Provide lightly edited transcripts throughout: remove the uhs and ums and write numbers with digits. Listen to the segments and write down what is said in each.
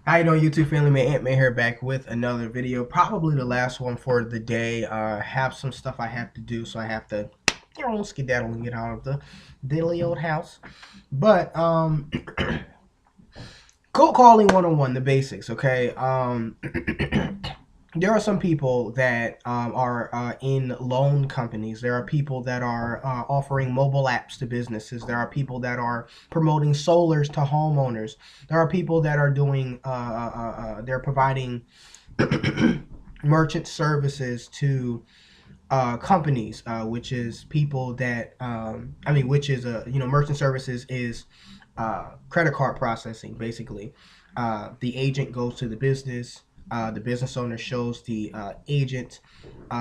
How you doing, YouTube family? Man, Ant-Man here, back with another video. Probably the last one for the day. Have some stuff I have to do, so I have to, skedaddle and get out of the diddly old house. But cold calling 101, the basics. Okay. There are some people that are in loan companies. There are people that are offering mobile apps to businesses. There are people that are promoting solars to homeowners. There are people that are doing, they're providing merchant services to companies, which is people that, which is, merchant services is credit card processing, basically. The agent goes to the business owner shows the agent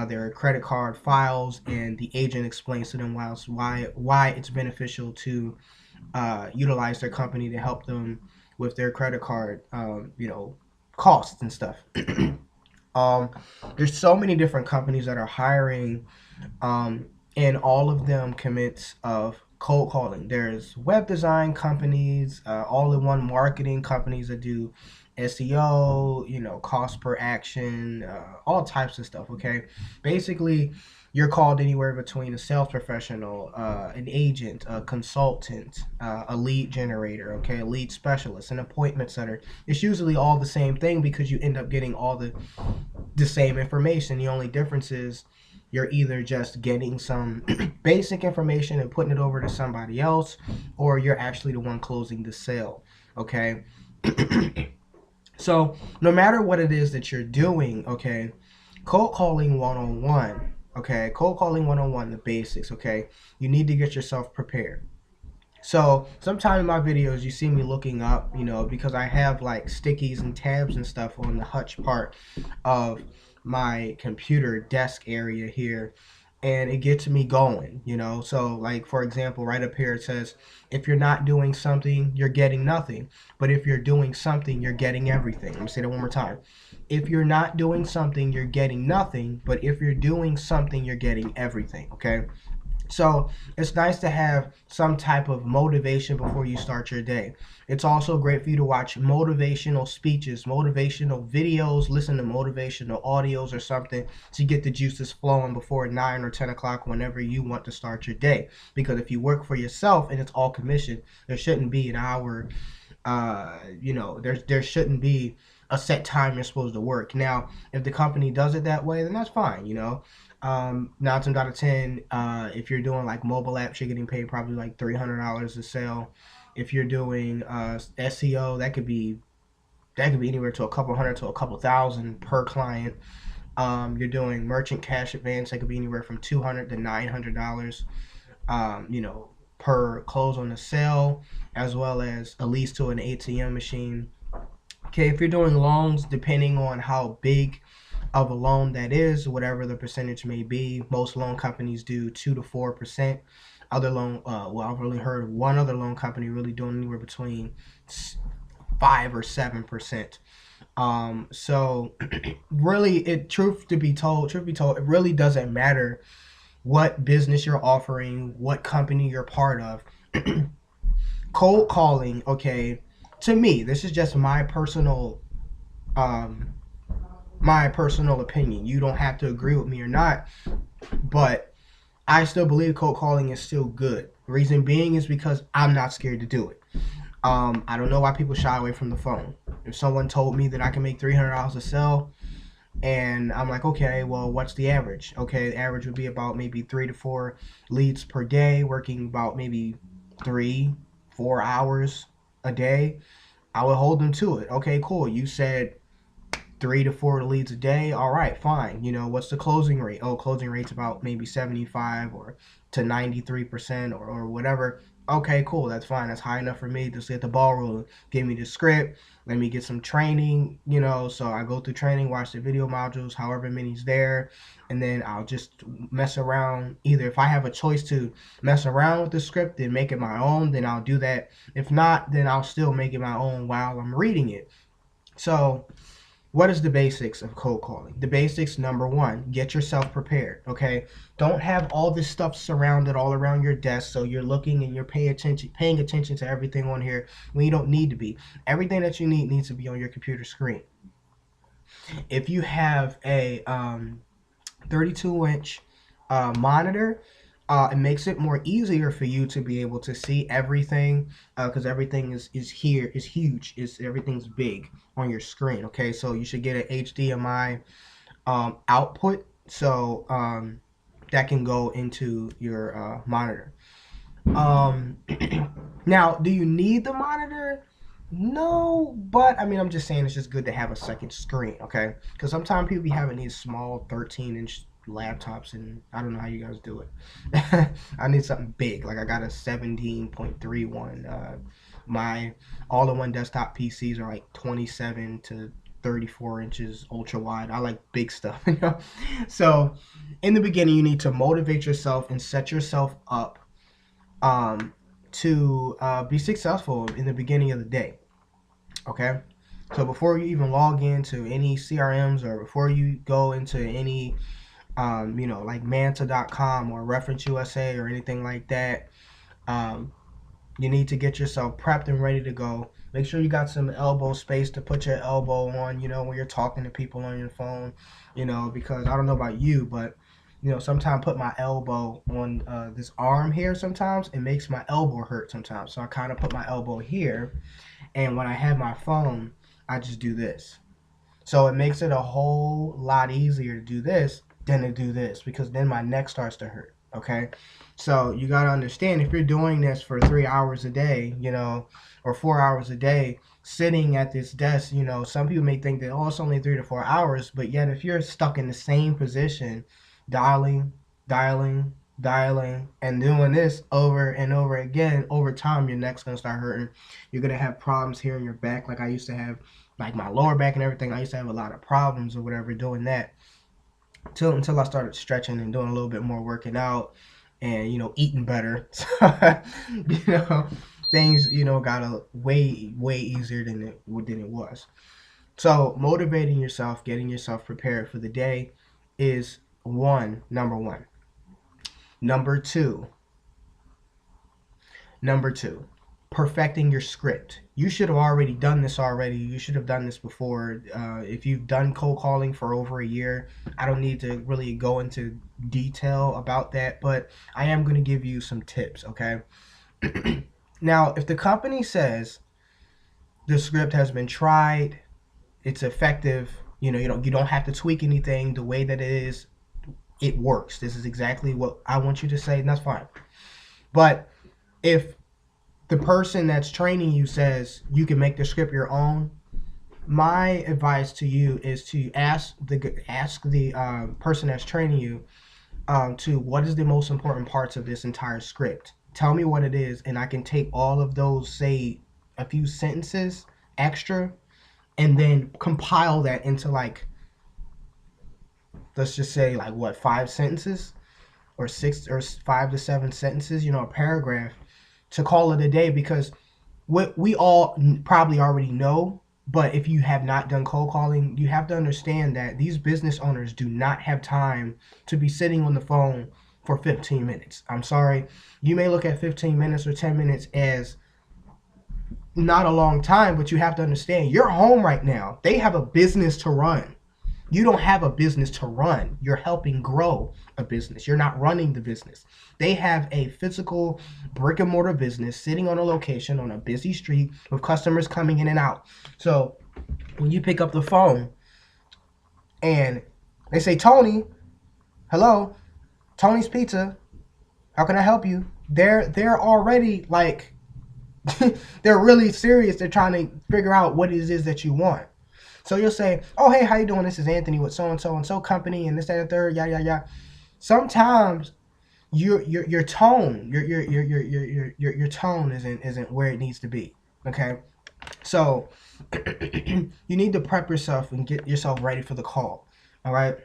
their credit card files, and the agent explains to them why it's beneficial to utilize their company to help them with their credit card, costs and stuff. um, there's so many different companies that are hiring, um, and all of them commits of cold calling. There's web design companies, all-in-one marketing companies that do SEO, cost per action, all types of stuff. Okay, basically, you're called anywhere between a sales professional, an agent, a consultant, a lead generator, okay, a lead specialist, an appointment setter. It's usually all the same thing because you end up getting all the same information. The only difference is you're either just getting some basic information and putting it over to somebody else, or you're actually the one closing the sale. Okay. So no matter what it is that you're doing, okay, cold calling 101, okay, cold calling 101, the basics, okay, you need to get yourself prepared. So sometime in my videos, you see me looking up, because I have like stickies and tabs and stuff on the hutch part of my computer desk area here, and it gets me going. So like, for example, right up here it says, if you're not doing something, you're getting nothing, but if you're doing something, you're getting everything. Let me say that one more time. If you're not doing something, you're getting nothing, but if you're doing something, you're getting everything. Okay. So it's nice to have some type of motivation before you start your day. It's also great for you to watch motivational speeches, motivational videos, listen to motivational audios or something to get the juices flowing before 9 or 10 o'clock whenever you want to start your day. Because if you work for yourself and it's all commission, there shouldn't be an hour, there shouldn't be a set time you're supposed to work. Now, if the company does it that way, then that's fine. 9 times out of 10, if you're doing like mobile apps, you're getting paid probably like $300 a sale. If you're doing SEO, that could be anywhere to a couple hundred to a couple thousand per client. You're doing merchant cash advance, that could be anywhere from $200 to $900, per close on the sale, as well as a lease to an ATM machine. Okay, if you're doing loans, depending on how big of a loan that is, whatever the percentage may be, most loan companies do 2 to 4%. Other loan, I've really heard one other loan company really doing anywhere between 5 or 7%. So really, truth be told, it really doesn't matter what business you're offering, what company you're part of. Cold calling, okay, to me, this is just um, my personal opinion. You don't have to agree with me or not, but I still believe cold calling is still good. Reason being is because I'm not scared to do it. I don't know why people shy away from the phone. If someone told me that I can make $300 a sell, and I'm like, okay, well, what's the average? Okay, the average would be about maybe 3 to 4 leads per day, working about maybe 3, 4 hours a day. I would hold them to it. Okay, cool. You said 3 to 4 leads a day. All right, fine. What's the closing rate? Oh, closing rate's about maybe 75 or to 93%, or whatever. Okay, cool. That's fine. That's high enough for me to get the ball rolling. Give me the script. Let me get some training. So I go through training, watch the video modules, however many's there, and then I'll just mess around. Either if I have a choice to mess around with the script and make it my own, then I'll do that. If not, then I'll still make it my own while I'm reading it. So what is the basics of cold calling? The basics, number one, get yourself prepared, okay? Don't have all this stuff surrounded all around your desk so you're looking and you're paying attention to everything on here when you don't need to be. Everything that you need needs to be on your computer screen. If you have a 32-inch monitor, it makes it more easier for you to be able to see everything, because everything is here, is huge, everything's big on your screen. Okay, so you should get an HDMI output, so that can go into your monitor. Now, do you need the monitor? No, but I mean, I'm just saying it's just good to have a second screen, okay? Because sometimes people be having these small 13-inch laptops, and I don't know how you guys do it. I need something big. Like I got a 17.31. My all-in-one desktop PCs are like 27 to 34 inches ultra wide. I like big stuff, you know? So in the beginning, you need to motivate yourself and set yourself up to be successful in the beginning of the day. Okay, so before you even log into any CRMs or before you go into any like Manta.com or Reference USA or anything like that, you need to get yourself prepped and ready to go. Make sure you got some elbow space to put your elbow on, when you're talking to people on your phone, because I don't know about you, but sometimes put my elbow on this arm here, sometimes it makes my elbow hurt sometimes. So I kind of put my elbow here, and when I have my phone, I just do this. So it makes it a whole lot easier to do this than to do this, because then my neck starts to hurt. Okay, so you got to understand, if you're doing this for 3 hours a day, or 4 hours a day, sitting at this desk, some people may think that, oh, it's only 3 to 4 hours, but yet if you're stuck in the same position, dialing, and doing this over and over again, over time, your neck's going to start hurting. You're going to have problems here in your back, like I used to have, like my lower back and everything. I used to have a lot of problems or whatever doing that. Until I started stretching and doing a little bit more working out and eating better. Things got way easier than it was. So motivating yourself, getting yourself prepared for the day is number one. Number two, perfecting your script. You should have already done this already. You should have done this before. If you've done cold calling for over a year, I don't need to really go into detail about that, but I am going to give you some tips, okay? Now, if the company says the script has been tried, it's effective, you don't have to tweak anything, the way that it is, it works. This is exactly what I want you to say, and that's fine. But if the person that's training you says you can make the script your own, my advice to you is to ask the person that's training you to what is the most important parts of this entire script. Tell me what it is, and I can take all of those, say a few sentences extra, and then compile that into, like, let's just say, like, what, 5 sentences or 6 or 5 to 7 sentences, a paragraph, to call it a day. Because what we all probably already know, but if you have not done cold calling, you have to understand that these business owners do not have time to be sitting on the phone for 15 minutes. I'm sorry. You may look at 15 minutes or 10 minutes as not a long time, but you have to understand, you're home right now. They have a business to run. You don't have a business to run. You're helping grow a business. You're not running the business. They have a physical brick and mortar business sitting on a location on a busy street with customers coming in and out. So when you pick up the phone and they say, Tony, hello, Tony's Pizza, how can I help you? They're already like, they're really serious. They're trying to figure out what it is that you want. So you'll say, oh, hey, how you doing? This is Anthony with so-and-so and so company and this, that, and third, yeah. Sometimes your tone, your tone isn't where it needs to be. Okay. So you need to prep yourself and get yourself ready for the call. All right.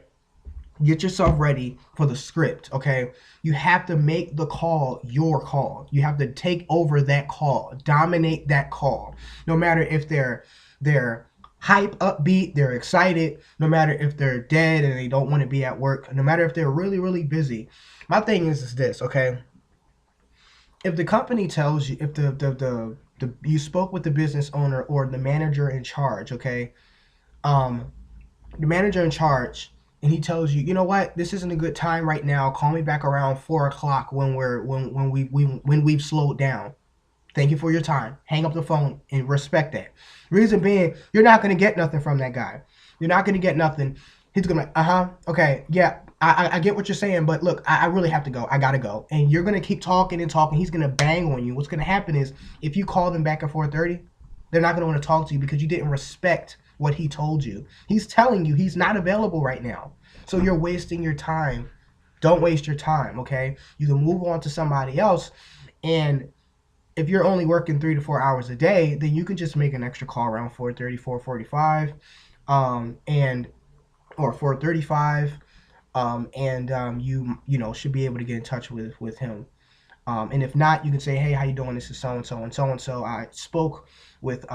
Get yourself ready for the script, okay? You have to make the call your call. You have to take over that call, dominate that call. No matter if they're hype, upbeat, they're excited, no matter if they're dead and they don't want to be at work, no matter if they're really, really busy. My thing is this, okay? If the company tells you, if the you spoke with the business owner or the manager in charge, okay? Um, the manager in charge, and he tells you, you know what, this isn't a good time right now. Call me back around 4 o'clock when we've slowed down. Thank you for your time. Hang up the phone and respect that. Reason being, you're not gonna get nothing from that guy. You're not gonna get nothing. He's gonna be like, okay, yeah, I get what you're saying, but look, I really have to go. I gotta go. And you're gonna keep talking and talking. He's gonna bang on you. What's gonna happen is if you call them back at 4:30, they're not gonna want to talk to you because you didn't respect what he told you. He's telling you he's not available right now. So you're wasting your time. Don't waste your time, okay? You can move on to somebody else, and if you're only working 3 to 4 hours a day, then you can just make an extra call around 4:30, 4:45, and or 4:35, and you know should be able to get in touch with him. And if not, you can say, hey, how you doing? This is so and so and so and so. I spoke with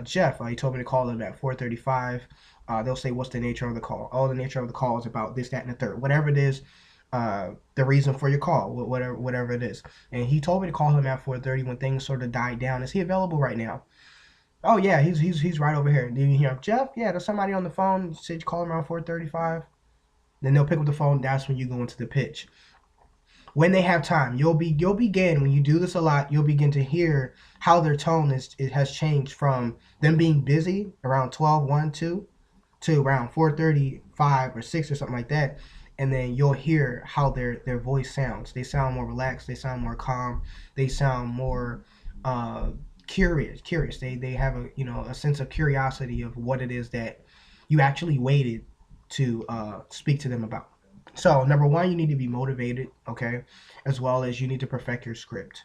Jeff. He told me to call him at 4:35. They'll say, what's the nature of the call? Oh, the nature of the call is about this, that, and the third. Whatever it is, the reason for your call, whatever it is. And he told me to call him at 4:30 when things sort of died down. Is he available right now? Oh yeah, he's right over here. Then you hear him, Jeff? Yeah, there's somebody on the phone. Said you call him around 4:35. Then they'll pick up the phone. That's when you go into the pitch. When they have time, you'll begin when you do this a lot. You'll begin to hear how their tone it has changed from them being busy around 12, 1, 2 to around 4:35 or 6 or something like that, and then you'll hear how their voice sounds. They sound more relaxed. They sound more calm. They sound more uh, curious. They have a sense of curiosity of what it is that you actually waited to speak to them about. So number one, you need to be motivated, okay, as well as you need to perfect your script.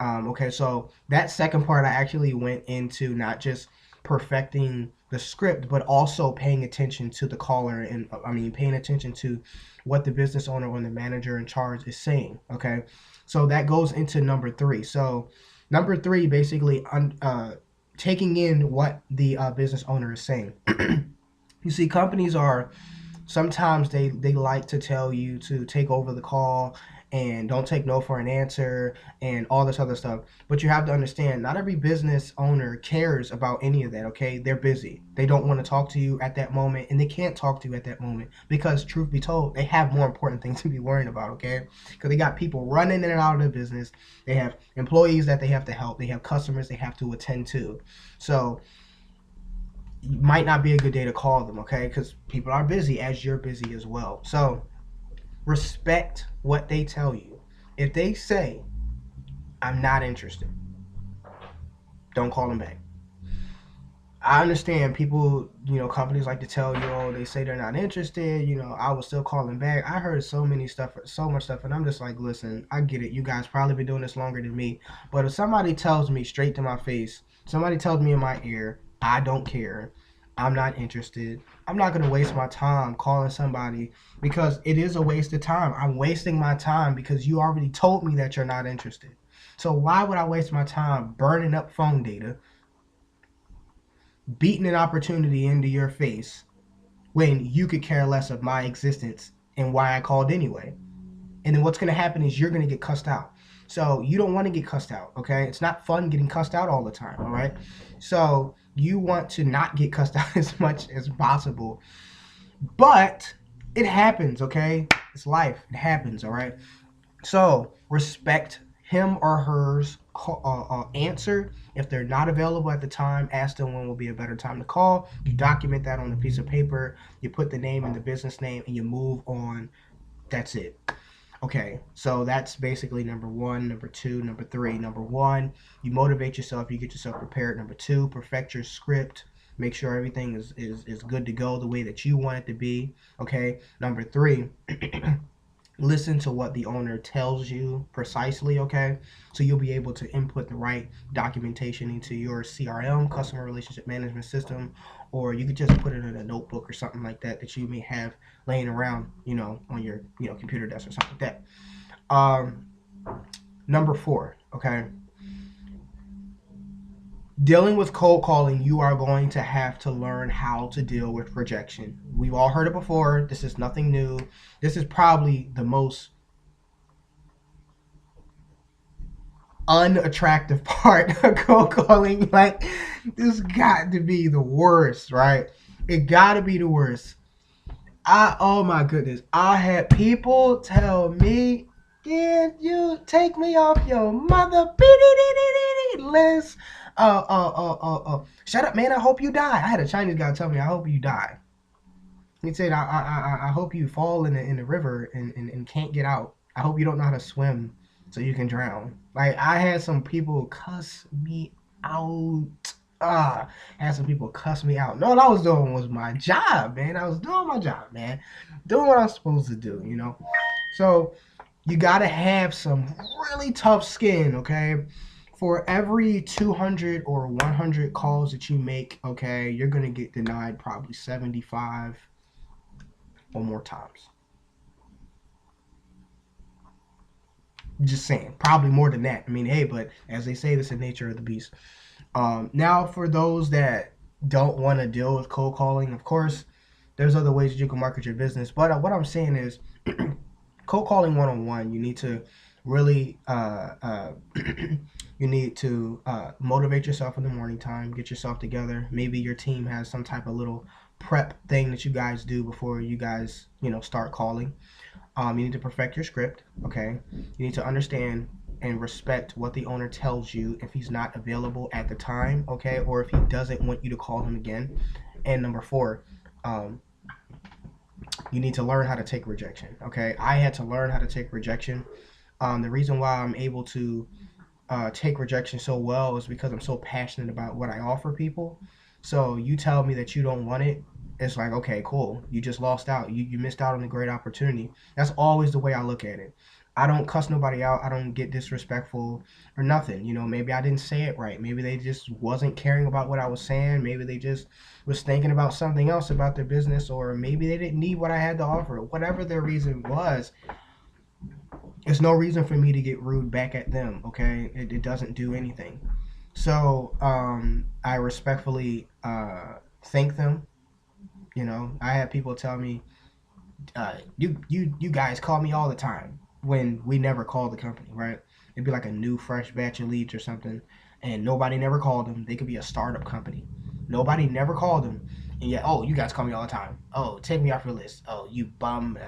Okay, so that second part, I actually went into not just perfecting the script, but also paying attention to the caller, and I mean paying attention to what the business owner or the manager in charge is saying. Okay, so that goes into number three. So number three, basically, taking in what the business owner is saying. You see, companies are sometimes they like to tell you to take over the call and don't take no for an answer and all this other stuff. But you have to understand, not every business owner cares about any of that, okay? They're busy. They don't want to talk to you at that moment, and they can't talk to you at that moment because, truth be told, they have more important things to be worrying about, okay? Because they got people running in and out of their business. They have employees that they have to help. They have customers they have to attend to. So might not be a good day to call them, okay? Because people are busy as you're busy as well. So respect what they tell you. If they say, I'm not interested, don't call them back. I understand people, companies like to tell you, oh, they say they're not interested, I will still call them back. I heard so much stuff, and I'm just like, listen, I get it. You guys probably been doing this longer than me. But if somebody tells me straight to my face, somebody tells me in my ear, I don't care, I'm not interested, I'm not going to waste my time calling somebody because it is a waste of time. I'm wasting my time because you already told me that you're not interested. So why would I waste my time burning up phone data, beating an opportunity into your face when you could care less of my existence and why I called anyway? And then what's going to happen is you're going to get cussed out. So you don't want to get cussed out, okay? It's not fun getting cussed out all the time, all right? So you want to not get cussed out as much as possible. But it happens, okay? It's life. It happens, all right? So respect him or hers answer. If they're not available at the time, ask them when will be a better time to call. You document that on a piece of paper. You put the name and the business name, and you move on. That's it. Okay, so that's basically number one. Number two, number three. Number one, you motivate yourself, you get yourself prepared. Number two, perfect your script. Make sure everything is good to go the way that you want it to be. Okay, number three, listen to what the owner tells you precisely, okay? So you'll be able to input the right documentation into your CRM, customer relationship management system, or you could just put it in a notebook or something like that that you may have laying around, on your, computer desk or something like that. Number four, okay? Dealing with cold calling, you are going to have to learn how to deal with rejection. We've all heard it before. This is nothing new. This is probably the most unattractive part of cold calling. Like, this got to be the worst, right? It got to be the worst. Oh my goodness. I had people tell me, "Did you take me off your mother list?" Shut up, man. I hope you die. I had a Chinese guy tell me, "I hope you die." He said, I hope you fall in the river and can't get out. I hope you don't know how to swim so you can drown." Like, I had some people cuss me out. Had some people cuss me out. No, all I was doing was my job, man. I was doing my job, man. Doing what I'm supposed to do, you know? So you gotta have some really tough skin, okay? For every 200 or 100 calls that you make, okay, you're gonna get denied probably 75 or more times. Just saying, probably more than that. I mean, hey, but as they say, this is the nature of the beast. Now, for those that don't want to deal with cold calling, of course, there's other ways that you can market your business. But what I'm saying is, cold calling 101, you need to really you need to motivate yourself in the morning time, get yourself together. Maybe your team has some type of little prep thing that you guys do before you guys, start calling. You need to perfect your script, okay? You need to understand and respect what the owner tells you if he's not available at the time, okay? Or if he doesn't want you to call him again. And number four, um, you need to learn how to take rejection, okay? I had to learn how to take rejection. The reason why I'm able to take rejection so well is because I'm so passionate about what I offer people. So you tell me that you don't want it, it's like, okay, cool. You just lost out. You missed out on a great opportunity. That's always the way I look at it. I don't cuss nobody out. I don't get disrespectful or nothing. Maybe I didn't say it right. Maybe they just wasn't caring about what I was saying. Maybe they just was thinking about something else about their business, or maybe they didn't need what I had to offer. Whatever their reason was, there's no reason for me to get rude back at them, okay? It doesn't do anything. So I respectfully thank them. I have people tell me, you guys call me all the time when we never called the company, right? It'd be like a new fresh batch of leads or something, and nobody never called them. They could be a startup company. Nobody never called them. And yet, oh, you guys call me all the time. Oh, take me off your list. Oh, you bum.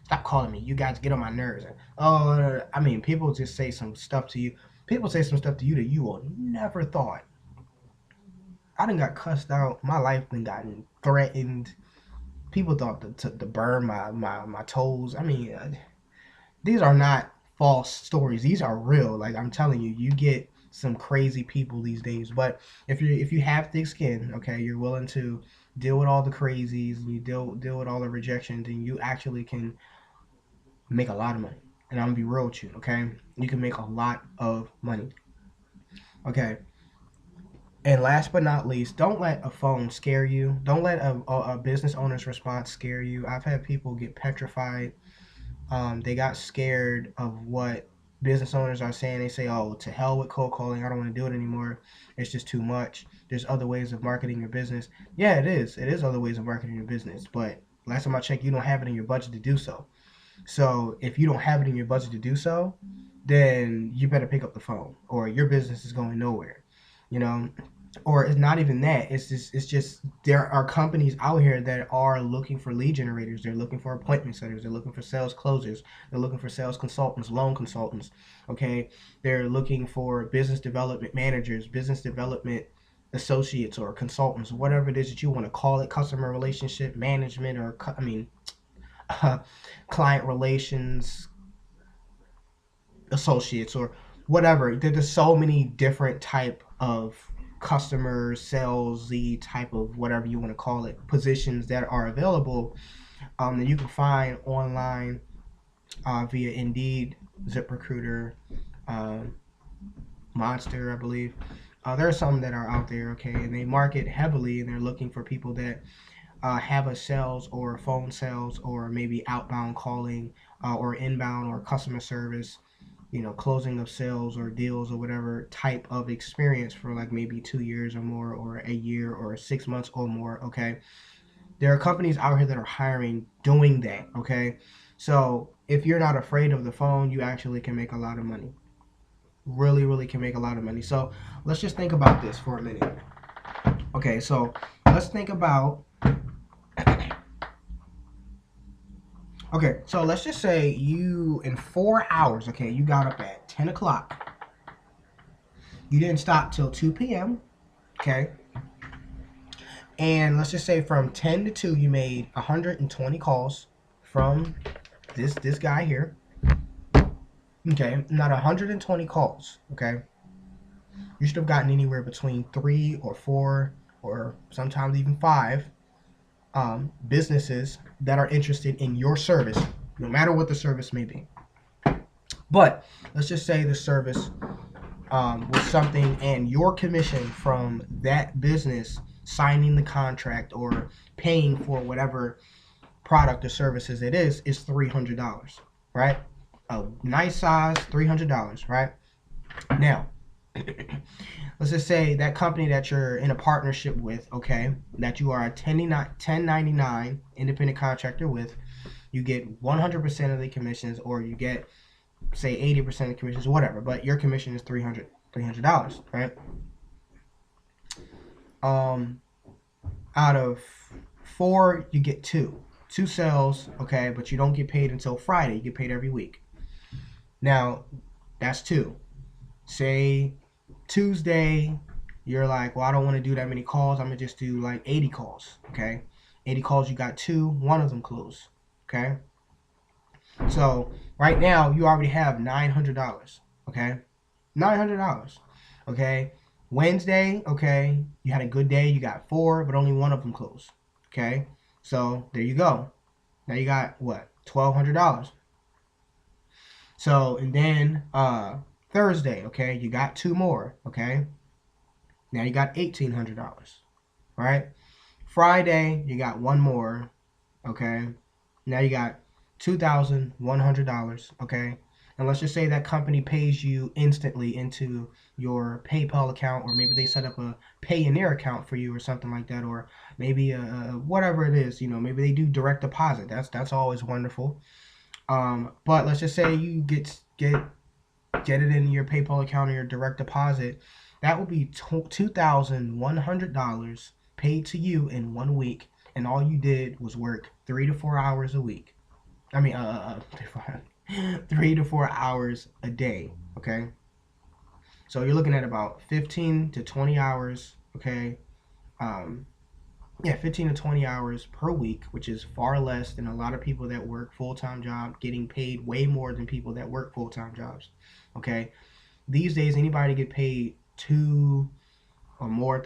Stop calling me. You guys get on my nerves. Oh, I mean, people just say some stuff to you. People say some stuff to you that you will never thought. I done got cussed out. My life been gotten threatened. People thought to burn my toes. I mean, these are not false stories. These are real. Like, I'm telling you, you get some crazy people these days. But if you have thick skin, okay, you're willing to deal with all the crazies, and you deal with all the rejections, and you actually can make a lot of money. And I'm gonna be real with you, okay? You can make a lot of money. Okay. And last but not least, don't let a phone scare you. Don't let a business owner's response scare you. I've had people get petrified. They got scared of what business owners are saying. They say, "Oh, to hell with cold calling. I don't want to do it anymore. It's just too much. There's other ways of marketing your business." Yeah, it is. It is other ways of marketing your business. But last time I checked, you don't have it in your budget to do so. So if you don't have it in your budget to do so, then you better pick up the phone, or your business is going nowhere. You know, or it's not even that. It's just there are companies out here that are looking for lead generators. They're looking for appointment setters. They're looking for sales closers. They're looking for sales consultants, loan consultants. Okay, they're looking for business development managers, business development associates, or consultants, whatever it is that you want to call it, customer relationship management, or client relations associates, or whatever. There's so many different type of customer sales, the type of whatever you want to call it, positions that are available, that you can find online, via Indeed, ZipRecruiter, uh, Monster, I believe. There are some that are out there, okay, and they market heavily, and they're looking for people that have a sales or phone sales, or maybe outbound calling, or inbound or customer service closing of sales or deals or whatever type of experience for like maybe 2 years or more, or a year or 6 months or more. Okay, there are companies out here that are hiring doing that. Okay, so if you're not afraid of the phone, you actually can make a lot of money. Really, really can make a lot of money. So let's just think about this for a minute. Okay, so let's think about. Okay, so let's just say you, in 4 hours, okay, you got up at 10 o'clock. You didn't stop till 2 p.m., okay? And let's just say from 10 to 2, you made 120 calls from this guy here. Okay, not 120 calls, okay? You should have gotten anywhere between 3 or 4 or sometimes even 5 businesses that are interested in your service, no matter what the service may be. But let's just say the service was something, and your commission from that business signing the contract or paying for whatever product or services it is $300, right? A nice size $300, right? Now, let's just say that company that you're in a partnership with, okay, that you are a 1099 independent contractor with, you get 100% of the commissions, or you get, say, 80% of the commissions, whatever, but your commission is $300, right? Out of 4, you get 2 sales, okay, but you don't get paid until Friday. You get paid every week. Now, that's 2. Say Tuesday, you're like, well, I don't want to do that many calls. I'm going to just do like 80 calls, okay? 80 calls, you got 2, one of them closed, okay? So right now, you already have $900, okay? $900, okay? Wednesday, okay, you had a good day. You got 4, but only one of them closed, okay? So there you go. Now you got what? $1,200. So, and then Thursday, okay, you got 2 more, okay? Now you got $1,800, right? Friday, you got 1 more, okay? Now you got $2,100, okay? And let's just say that company pays you instantly into your PayPal account, or maybe they set up a Payoneer account for you or something like that, or maybe whatever it is, maybe they do direct deposit. That's always wonderful. But let's just say you get it in your PayPal account or your direct deposit. That will be $2,100 paid to you in 1 week, and all you did was work 3 to 4 hours a week. I mean, 3 to 4 hours a day. Okay, so you're looking at about 15 to 20 hours. Okay, 15 to 20 hours per week, which is far less than a lot of people that work full-time job, getting paid way more than people that work full-time jobs. Okay, these days anybody get paid $2,000 or more,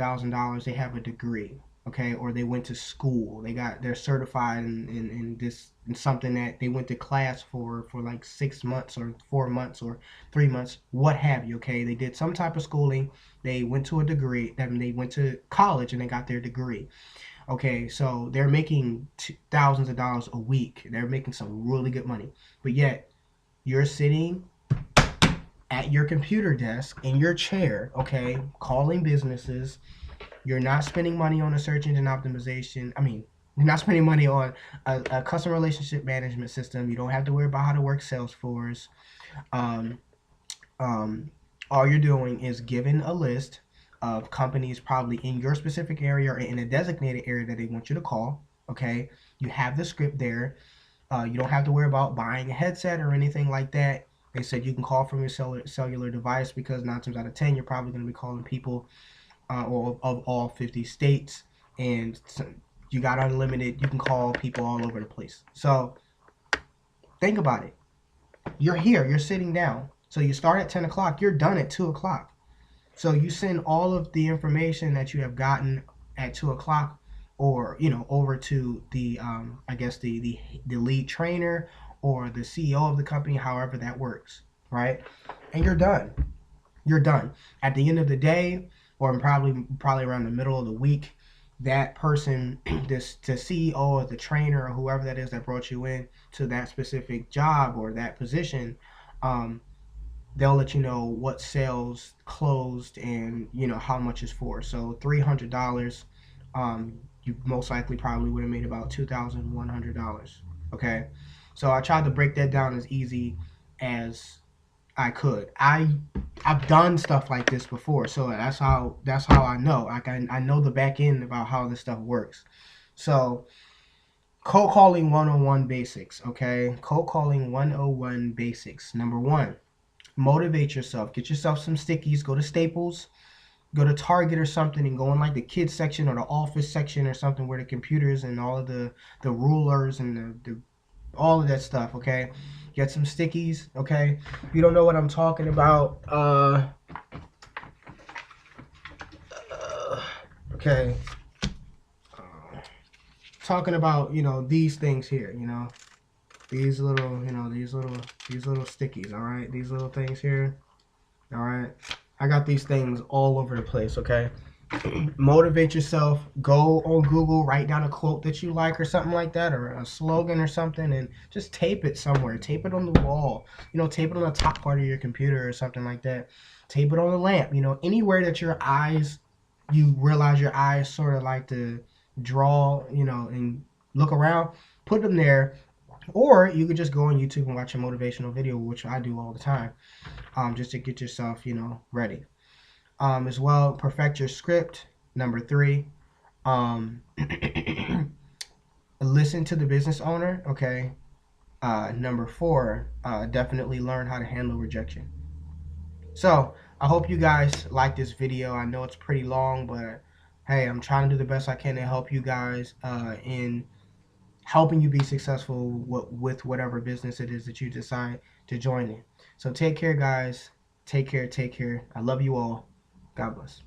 they have a degree, okay, or they went to school, they're certified in this, in something that they went to class for like 6 months or 4 months or 3 months, what have you. Okay, they did some type of schooling, they went to a degree, then they went to college and they got their degree. Okay, so they're making thousands of dollars a week. They're making some really good money, but yet you're sitting at your computer desk in your chair, okay, calling businesses. You're not spending money on a search engine optimization. I mean, you're not spending money on a customer relationship management system. You don't have to worry about how to work Salesforce. Um, all you're doing is giving a list of companies probably in your specific area or in a designated area that they want you to call. Okay, you have the script there. You don't have to worry about buying a headset or anything like that. They said you can call from your cellular device, because 9 times out of 10 you're probably going to be calling people of all 50 states, and you got unlimited. You can call people all over the place. So think about it. You're here. You're sitting down. So you start at 10 o'clock. You're done at 2 o'clock. So you send all of the information that you have gotten at 2 o'clock, or over to the I guess the lead trainer or the CEO of the company, however that works, right? And you're done. You're done. At the end of the day, or probably around the middle of the week, that person, the CEO or the trainer or whoever that is that brought you in to that specific job or that position, they'll let you know what sales closed and how much is for. So $300, you most likely probably would have made about $2,100. Okay, so I tried to break that down as easy as I could. I've done stuff like this before, so that's how I know. Like I know the back end about how this stuff works. So cold calling 101 basics. Okay, cold calling 101 basics. Number one, motivate yourself. Get yourself some stickies. Go to Staples, go to Target or something, and go in like the kids section or the office section or something where the computers and all of the rulers and the all of that stuff. Okay, get some stickies. Okay, if you don't know what I'm talking about, okay, talking about these things here. These little these little stickies. All right, these little things here. All right, I got these things all over the place. Okay, motivate yourself. Go on Google, write down a quote that you like or something like that, or a slogan or something, and just tape it somewhere. Tape it on the wall. Tape it on the top part of your computer or something like that. Tape it on the lamp. Anywhere that you realize your eyes sort of like to draw, and look around. Put them there. Or you could just go on YouTube and watch a motivational video, which I do all the time, just to get yourself, ready. As well, perfect your script. Number three, um, listen to the business owner. Okay. Number four, definitely learn how to handle rejection. So I hope you guys like this video. I know it's pretty long, but hey, I'm trying to do the best I can to help you guys in helping you be successful with whatever business it is that you decide to join in. So take care, guys. Take care. Take care. I love you all. God bless.